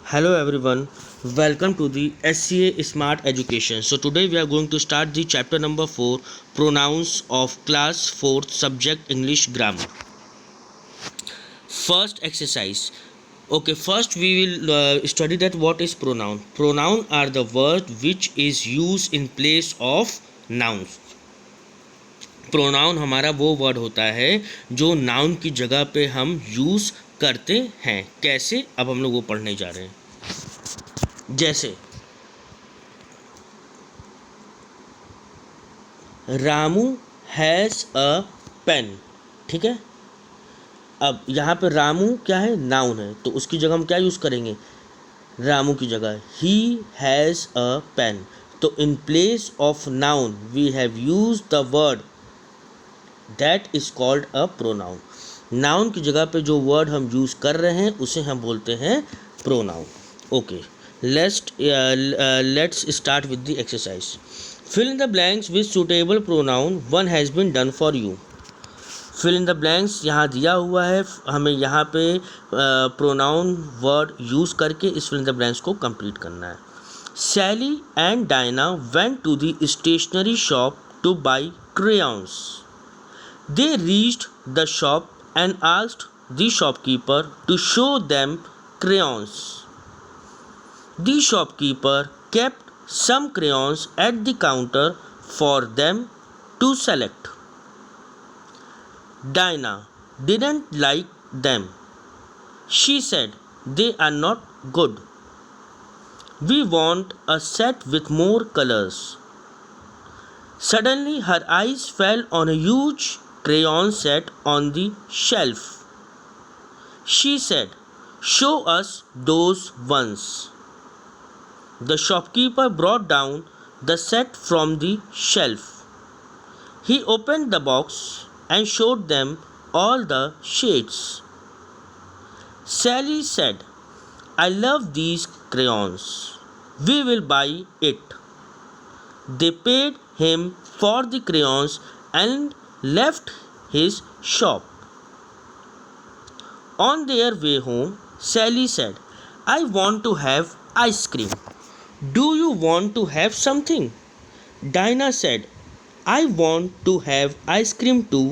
Hello everyone, welcome to the SCA Smart Education. So today we are going to start the chapter number 4, pronouns of class 4th subject English grammar. First exercise. Okay, first we will study that what is pronoun. Pronoun are the word which is used in place of nouns. Pronoun हमारा वो word होता है जो noun की जगह पे हम use करते हैं. कैसे, अब हम लोग वो पढ़ने जा रहे हैं. जैसे रामू हैज़ अ पेन. ठीक है, अब यहाँ पे रामू क्या है, नाउन है, तो उसकी जगह हम क्या यूज़ करेंगे, रामू की जगह ही हैज़ अ पेन. तो in place of noun we have use the word that is called a pronoun. Noun की जगह पे जो वर्ड हम यूज़ कर रहे हैं उसे हम बोलते हैं pronoun. Okay, let's start with the exercise. Fill in the blanks with suitable pronoun one has been done for you. Fill in the blanks यहाँ दिया हुआ है, हमें यहाँ पे प्रोनाउन वर्ड यूज़ करके इस फिल इन द ब्लैंक्स को कंप्लीट करना है. Sally and Diana went to the stationery shop to buy crayons. They reached the shop and asked the shopkeeper to show them crayons. The shopkeeper kept some crayons at the counter for them to select. Dinah didn't like them. She said they are not good. We want a set with more colors. Suddenly her eyes fell on a huge crayon set on the shelf. She said, "Show us those ones." The shopkeeper brought down the set from the shelf. He opened the box and showed them all the shades. Sally said, "I love these crayons. We will buy it." They paid him for the crayons and left his shop. On their way home, Sally said, "I want to have ice cream. Do you want to have something?" Dinah said, "I want to have ice cream too,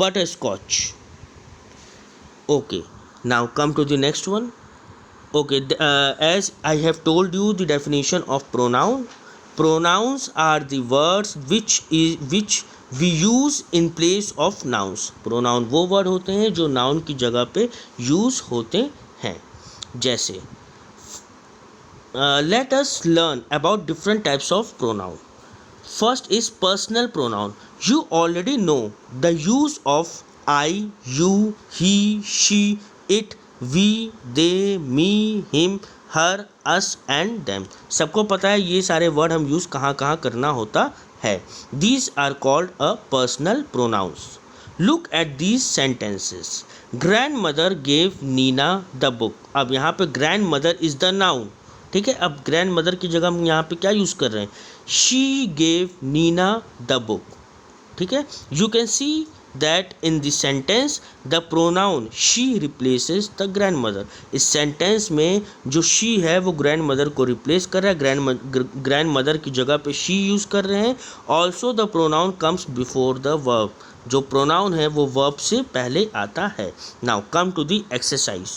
butterscotch." Okay, now come to the next one. Okay, as I have told you the definition of pronoun. Pronouns are the words which we use in place of nouns. Pronoun वो word होते हैं जो noun की जगह पे use होते हैं. जैसे let us learn about different types of pronoun. First is personal pronoun. You already know the use of I, you, he, she, it, we, they, me, him, her, us and them. सबको पता है ये सारे word हम use कहाँ कहाँ करना होता है. These are called a personal pronouns. Look at these sentences. Grandmother gave Nina the book. अब यहाँ पे grandmother is the noun. ठीक है, अब ग्रैंड मदर की जगह हम यहाँ पे क्या यूज़ कर रहे हैं, she gave Nina the book. ठीक है, you can see that in the sentence the pronoun she replaces the grandmother. इस सेंटेंस में जो she है वो grandmother को replace कर रहा है, grandmother की जगह पे she यूज़ कर रहे हैं. also the pronoun comes before the verb. जो pronoun है वो verb से पहले आता है. now come to the exercise.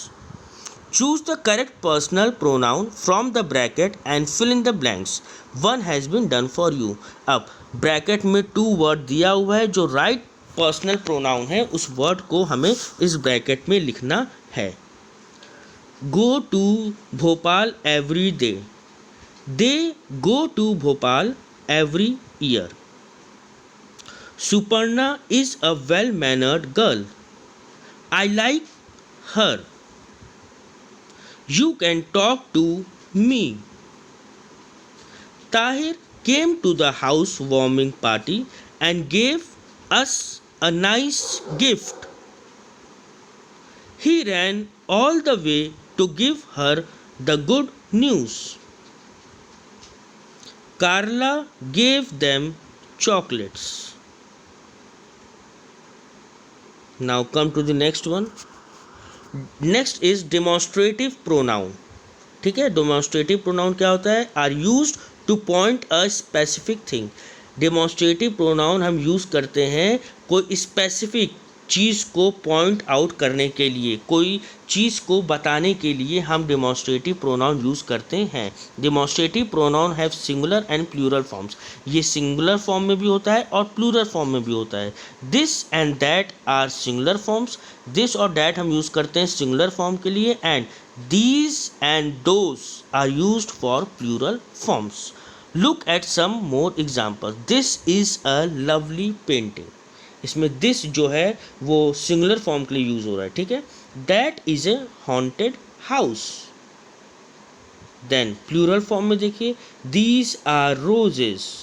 Choose the correct personal pronoun from the bracket and fill in the blanks. One has been done for you. अब bracket में 2 word दिया हुआ है, जो राइट पर्सनल प्रोनाउन है उस वर्ड को हमें इस ब्रैकेट में लिखना है. Go to Bhopal every day. They go to Bhopal every year. Suparna is a well mannered girl. I like her. You can talk to me. Tahir came to the housewarming party and gave us a nice gift. He ran all the way to give her the good news. Carla gave them chocolates. Now come to the next one. Next is demonstrative pronoun. ठीक है। Demonstrative pronoun क्या होता है? Are used to point a specific thing. Demonstrative pronoun हम use करते हैं कोई specific चीज़ को पॉइंट आउट करने के लिए, कोई चीज़ को बताने के लिए हम डेमोन्स्ट्रेटिव प्रोनाउन यूज़ करते हैं। Demonstrative pronoun have singular and plural forms. ये सिंगुलर फॉर्म में भी होता है और प्लूरल फॉर्म में भी होता है। This and that are singular forms. This और दैट हम यूज़ करते हैं सिंगुलर फॉर्म के लिए, and these and those are used for plural forms. Look at some more examples. This is a lovely painting. इसमें this जो है वो सिंगुलर फॉर्म के लिए यूज हो रहा है, ठीक है। That is a haunted house. Then plural form में देखिए, these are roses.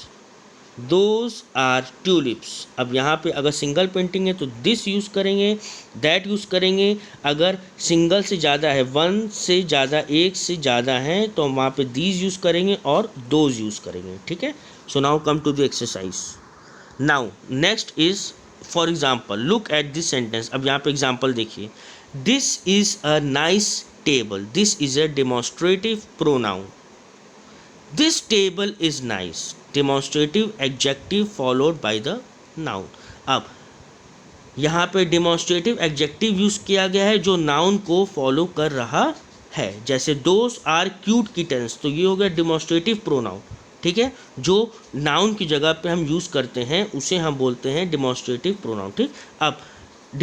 Those are tulips. अब यहाँ पे अगर सिंगल पेंटिंग है तो दिस यूज़ करेंगे, दैट यूज़ करेंगे। अगर सिंगल से ज़्यादा है, वन से ज़्यादा, एक से ज़्यादा हैं, तो हम वहाँ पे दीज यूज़ करेंगे और दोज यूज़ करेंगे, ठीक है। So now come to the exercise. Now next is for example, look at this sentence. अब यहाँ पे एग्जाम्पल देखिए, this is a nice table. This is a demonstrative pronoun. This table is nice. Demonstrative adjective followed by the noun. अब यहाँ पे demonstrative adjective use किया गया है जो noun को follow कर रहा है। जैसे those are cute kittens, तो ये हो गया demonstrative pronoun, ठीक है। जो noun की जगह पे हम यूज़ करते हैं उसे हम बोलते हैं demonstrative pronoun, ठीक। अब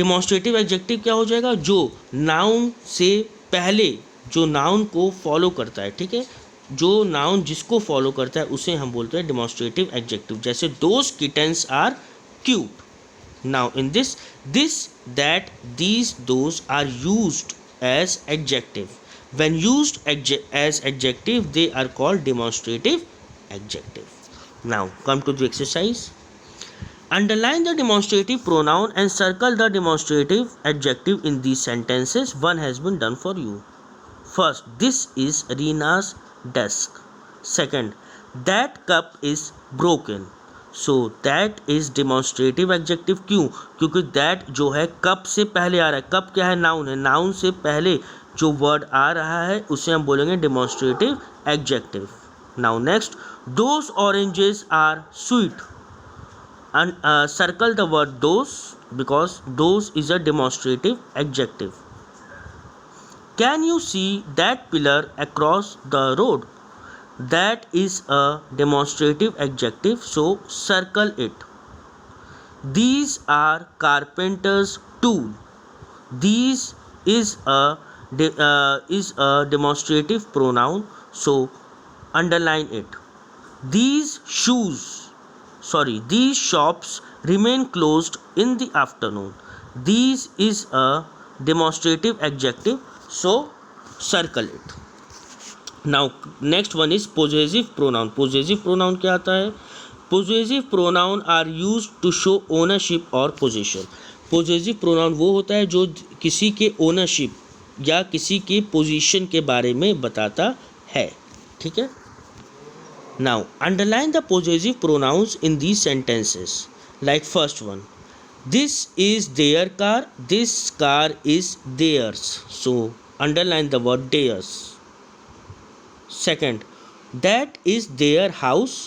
demonstrative adjective क्या हो जाएगा? जो noun से पहले जो noun को follow करता है, ठीक है। जो नाउन जिसको फॉलो करता है उसे हम बोलते हैं डेमोन्स्ट्रेटिव एडजेक्टिव। जैसे those kittens are cute. Now in this that these those are used as adjective. When used as adjective they are called demonstrative adjective. Now come to the exercise. Underline the demonstrative pronoun and circle the demonstrative adjective in these sentences. One has been done for you. First, this is Reena's desk. Second, that cup is broken. So that is demonstrative adjective. क्यों? क्योंकि that जो है cup से पहले आ रहा है। cup क्या है? noun है। noun से पहले जो word आ रहा है उसे हम बोलेंगे demonstrative adjective. Now next, those oranges are sweet. And circle the word those because those is a demonstrative adjective. Can you see that pillar across the road? That is a demonstrative adjective, so circle it. These are carpenter's tool. These is a demonstrative pronoun, so underline it. These shops remain closed in the afternoon. These is a demonstrative adjective, so circle it. Now next one is possessive pronoun. Possessive pronoun क्या आता है? Possessive pronoun are used to show ownership or possession. Possessive pronoun वो होता है जो किसी के ownership या किसी के पोजीशन के बारे में बताता है, ठीक है। Now underline the possessive pronouns in these sentences. Like first one, this is their car. This car is theirs, so underline the word theirs. Second, that is their house.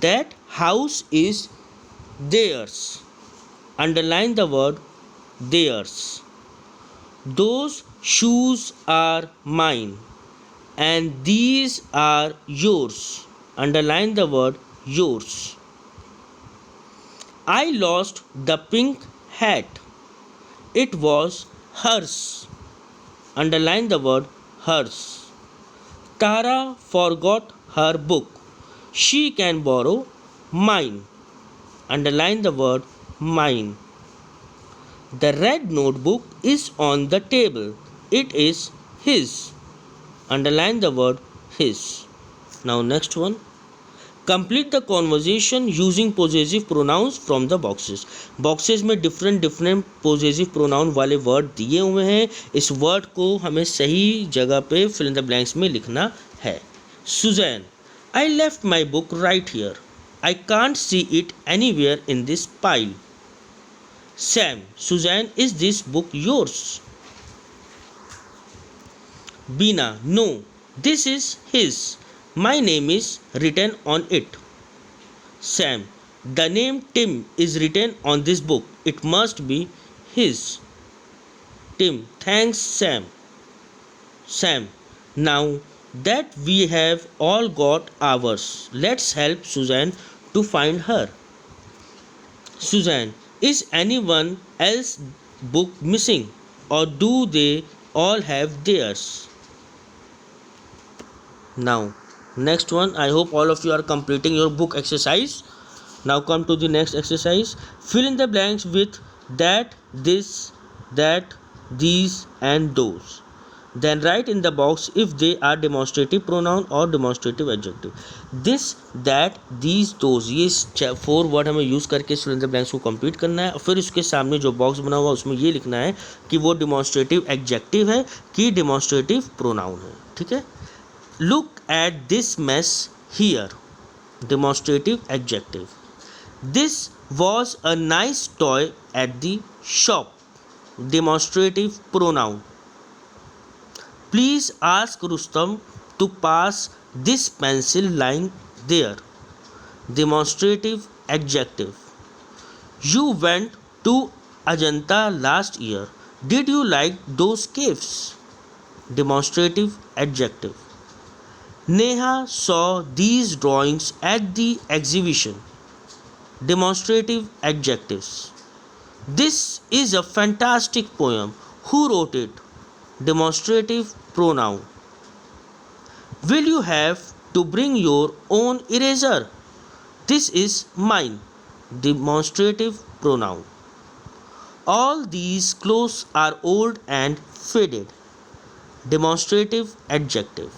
That house is theirs. Underline the word theirs. Those shoes are mine and these are yours. Underline the word yours. I lost the pink hat. It was hers. Underline the word hers. Tara forgot her book. She can borrow mine. Underline the word mine. The red notebook is on the table. It is his. Underline the word his. Now next one. Complete the conversation using possessive pronouns from the boxes. Boxes में different possessive pronoun वाले word दिए हुए हैं। इस word को हमें सही जगह पे fill in the blanks में लिखना है। Suzanne, I left my book right here. I can't see it anywhere in this pile. Sam, Suzanne, is this book yours? Beena, no, This is his. My name is written on it. Sam. The name Tim is written on this book. It must be his. Tim. Thanks, Sam. Sam. Now that we have all got ours, let's help Suzanne to find her. Suzanne. Is anyone else book missing, or do they all have theirs? Now next one, I hope all of you are completing your book exercise. Now come to the next exercise. Fill in the blanks with that, this, that, these and those. Then write in the box if they are demonstrative pronoun or demonstrative adjective. This, that, these, those, ये 4 word हमें use करके fill in the blanks को complete करना है और फिर उसके सामने जो बॉक्स बना हुआ उसमें ये लिखना है कि वो डिमॉन्स्ट्रेटिव एडजेक्टिव है कि डिमॉन्स्ट्रेटिव प्रोनाउन है. ठीक है. Look at this mess here. Demonstrative adjective. This was a nice toy at the shop. Demonstrative pronoun. Please ask Rustam to pass this pencil lying there. Demonstrative adjective. You went to Ajanta last year. Did you like those caves? Demonstrative adjective. Neha saw these drawings at the exhibition. Demonstrative adjectives. This is a fantastic poem. Who wrote it? Demonstrative pronoun. Will you have to bring your own eraser? This is mine. Demonstrative pronoun. All these clothes are old and faded. Demonstrative adjective.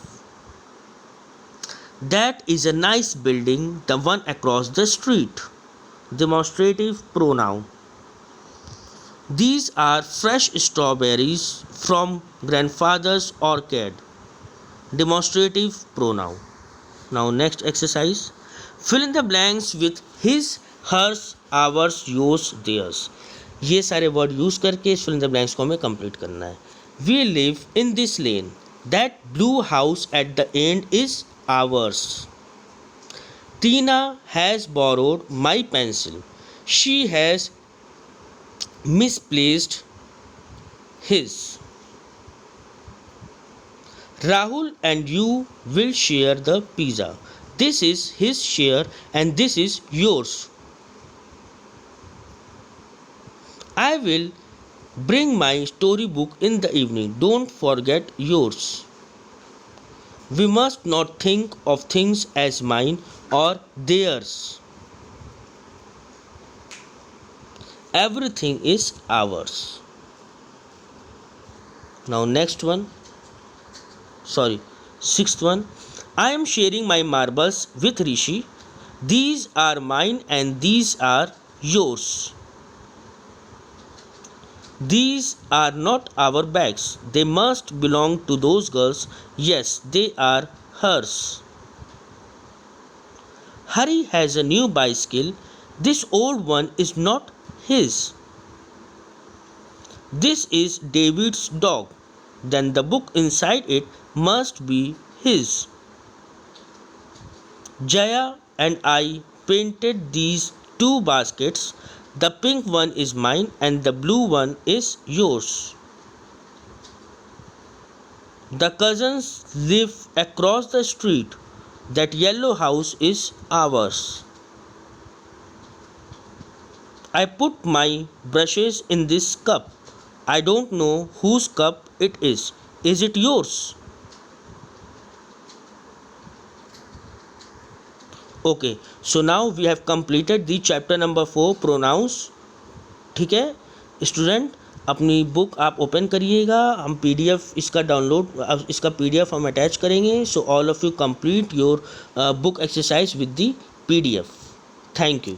That is a nice building, the one across the street. Demonstrative pronoun. These are fresh strawberries from grandfather's orchard. Demonstrative pronoun. Now next exercise. Fill in the blanks with his, hers, ours, yours, theirs. ये सारे word use करके fill in the blanks को हमें complete करना है. We live in this lane. That blue house at the end is ours. Tina has borrowed my pencil. She has misplaced his. Rahul and you will share the pizza. This is his share and this is yours. I will bring my storybook in the evening. Don't forget yours. We must not think of things as mine or theirs. Everything is ours. Now next one. Sixth one. I am sharing my marbles with Rishi. These are mine and these are yours. These are not our bags. They must belong to those girls. Yes, they are hers. Hari has a new bicycle. This old one is not his. This is David's dog. Then the book inside it must be his. Jaya and I painted these 2 baskets. The pink one is mine and the blue one is yours. The cousins live across the street. That yellow house is ours. I put my brushes in this cup. I don't know whose cup it is. Is it yours? Okay, so now we have completed the chapter number 4 pronouns. ठीक है student, अपनी book आप open करिएगा. हम PDF इसका download, इसका PDF हम attach करेंगे. So all of you complete your book exercise with the PDF. Thank you.